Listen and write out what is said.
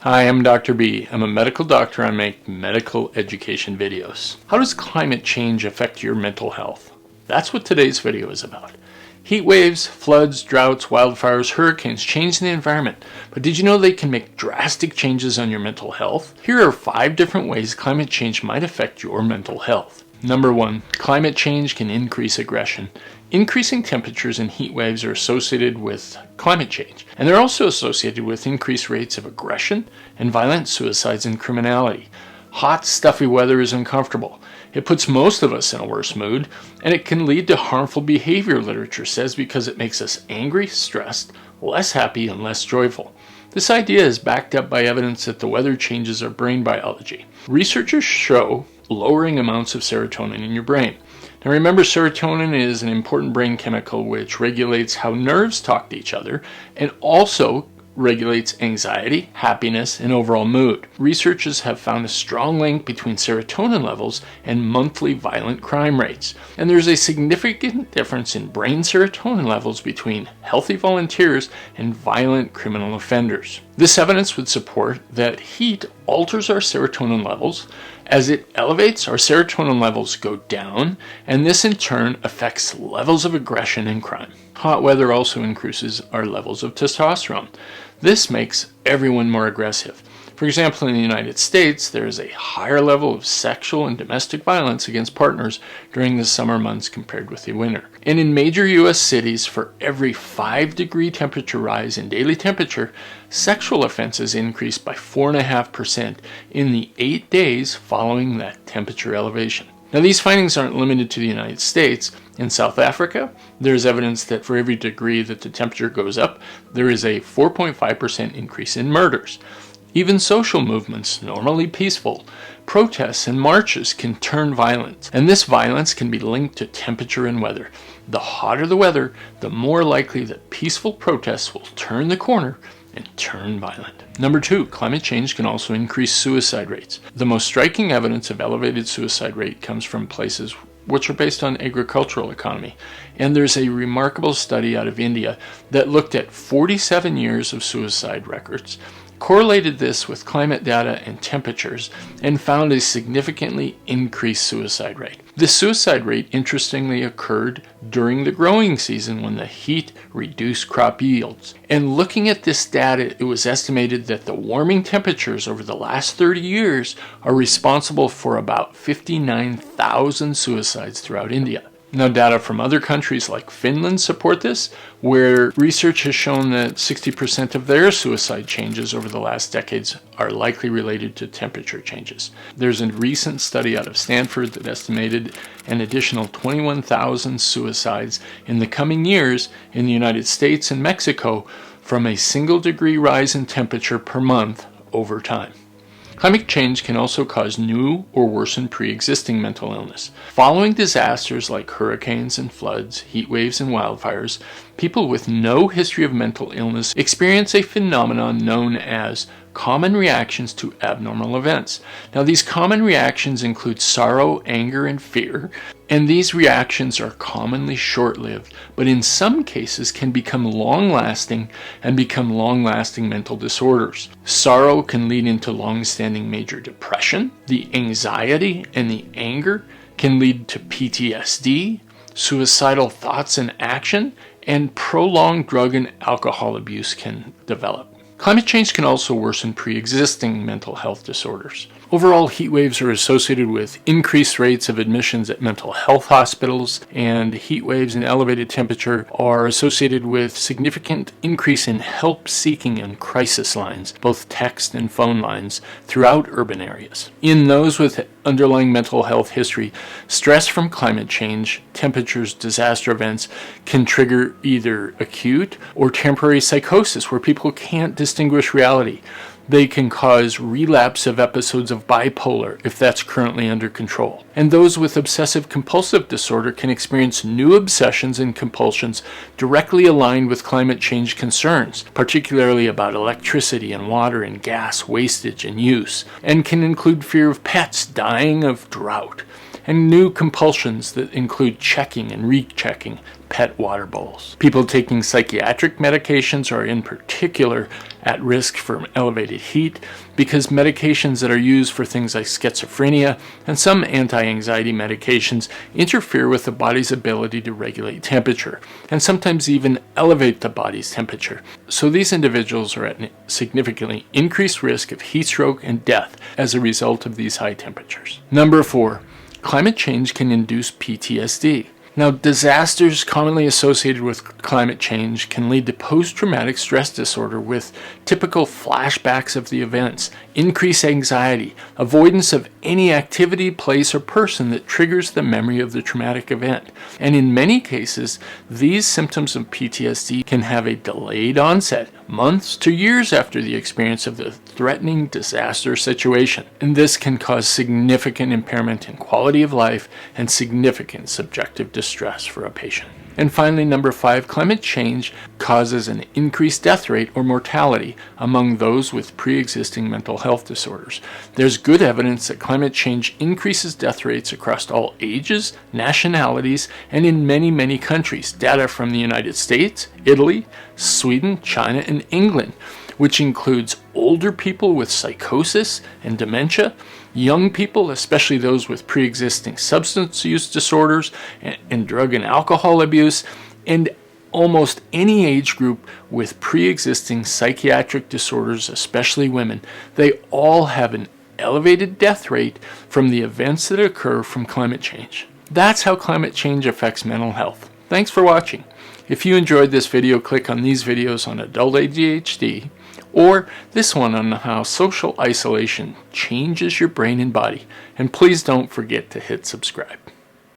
Hi, I'm Dr. B. I'm a medical doctor. I make medical education videos. How does climate change affect your mental health? That's what today's video is about. Heat waves, floods, droughts, wildfires, hurricanes change the environment. But did you know they can make drastic changes on your mental health? Here are 5 different ways climate change might affect your mental health. Number 1, climate change can increase aggression. Increasing temperatures and heat waves are associated with climate change, and they're also associated with increased rates of aggression and violent suicides and criminality. Hot, stuffy weather is uncomfortable. It puts most of us in a worse mood, and it can lead to harmful behavior, literature says, because it makes us angry, stressed, less happy, and less joyful. This idea is backed up by evidence that the weather changes our brain biology. Researchers show lowering amounts of serotonin in your brain. Now remember, serotonin is an important brain chemical which regulates how nerves talk to each other and also regulates anxiety, happiness, and overall mood. Researchers have found a strong link between serotonin levels and monthly violent crime rates. And there's a significant difference in brain serotonin levels between healthy volunteers and violent criminal offenders. This evidence would support that heat alters our serotonin levels. As it elevates, our serotonin levels go down, and this in turn affects levels of aggression and crime. Hot weather also increases our levels of testosterone. This makes everyone more aggressive. For example, in the United States, there is a higher level of sexual and domestic violence against partners during the summer months compared with the winter. And in major U.S. cities, for every 5-degree temperature rise in daily temperature, sexual offenses increase by 4.5% in the 8 days following that temperature elevation. Now, these findings aren't limited to the United States. In South Africa, there's evidence that for every degree that the temperature goes up, there is a 4.5% increase in murders. Even social movements, normally peaceful, protests and marches can turn violent, and this violence can be linked to temperature and weather. The hotter the weather, the more likely that peaceful protests will turn the corner and turn violent. Number 2, climate change can also increase suicide rates. The most striking evidence of elevated suicide rate comes from places which are based on agricultural economy. And there's a remarkable study out of India that looked at 47 years of suicide records, correlated this with climate data and temperatures, and found a significantly increased suicide rate. This suicide rate interestingly occurred during the growing season when the heat reduced crop yields. And looking at this data, it was estimated that the warming temperatures over the last 30 years are responsible for about 59,000 suicides throughout India. Now, data from other countries like Finland support this, where research has shown that 60% of their suicide changes over the last decades are likely related to temperature changes. There's a recent study out of Stanford that estimated an additional 21,000 suicides in the coming years in the United States and Mexico from a single-degree rise in temperature per month over time. Climate change can also cause new or worsen pre-existing mental illness. Following disasters like hurricanes and floods, heat waves and wildfires, people with no history of mental illness experience a phenomenon known as common reactions to abnormal events. Now, these common reactions include sorrow, anger, and fear, and these reactions are commonly short-lived, but in some cases can become long-lasting and become long-lasting mental disorders. Sorrow can lead into long-standing major depression. The anxiety and the anger can lead to PTSD, suicidal thoughts and action, and prolonged drug and alcohol abuse can develop. Climate change can also worsen pre-existing mental health disorders. Overall, heat waves are associated with increased rates of admissions at mental health hospitals, and heat waves and elevated temperature are associated with significant increase in help-seeking and crisis lines, both text and phone lines, throughout urban areas. In those with underlying mental health history, stress from climate change, temperatures, disaster events can trigger either acute or temporary psychosis where people can't distinguish reality. They can cause relapse of episodes of bipolar if that's currently under control. And those with obsessive compulsive disorder can experience new obsessions and compulsions directly aligned with climate change concerns, particularly about electricity and water and gas wastage and use, and can include fear of pets dying of drought, and new compulsions that include checking and rechecking pet water bowls. People taking psychiatric medications are in particular at risk from elevated heat because medications that are used for things like schizophrenia and some anti-anxiety medications interfere with the body's ability to regulate temperature and sometimes even elevate the body's temperature. So these individuals are at significantly increased risk of heat stroke and death as a result of these high temperatures. Number 4, climate change can induce PTSD. Now, disasters commonly associated with climate change can lead to post-traumatic stress disorder with typical flashbacks of the events, increased anxiety, avoidance of any activity, place, or person that triggers the memory of the traumatic event. And in many cases, these symptoms of PTSD can have a delayed onset, months to years after the experience of the threatening disaster situation. And this can cause significant impairment in quality of life and significant subjective distress for a patient. And finally, number 5, climate change causes an increased death rate or mortality among those with pre-existing mental health disorders. There's good evidence that climate change increases death rates across all ages, nationalities, and in many, many countries. Data from the United States, Italy, Sweden, China, and England, which includes older people with psychosis and dementia, young people, especially those with pre-existing substance use disorders and drug and alcohol abuse, and almost any age group with pre-existing psychiatric disorders, especially women. They all have an elevated death rate from the events that occur from climate change. That's how climate change affects mental health. Thanks for watching. If you enjoyed this video, click on these videos on adult ADHD, or this one on how social isolation changes your brain and body. And please don't forget to hit subscribe.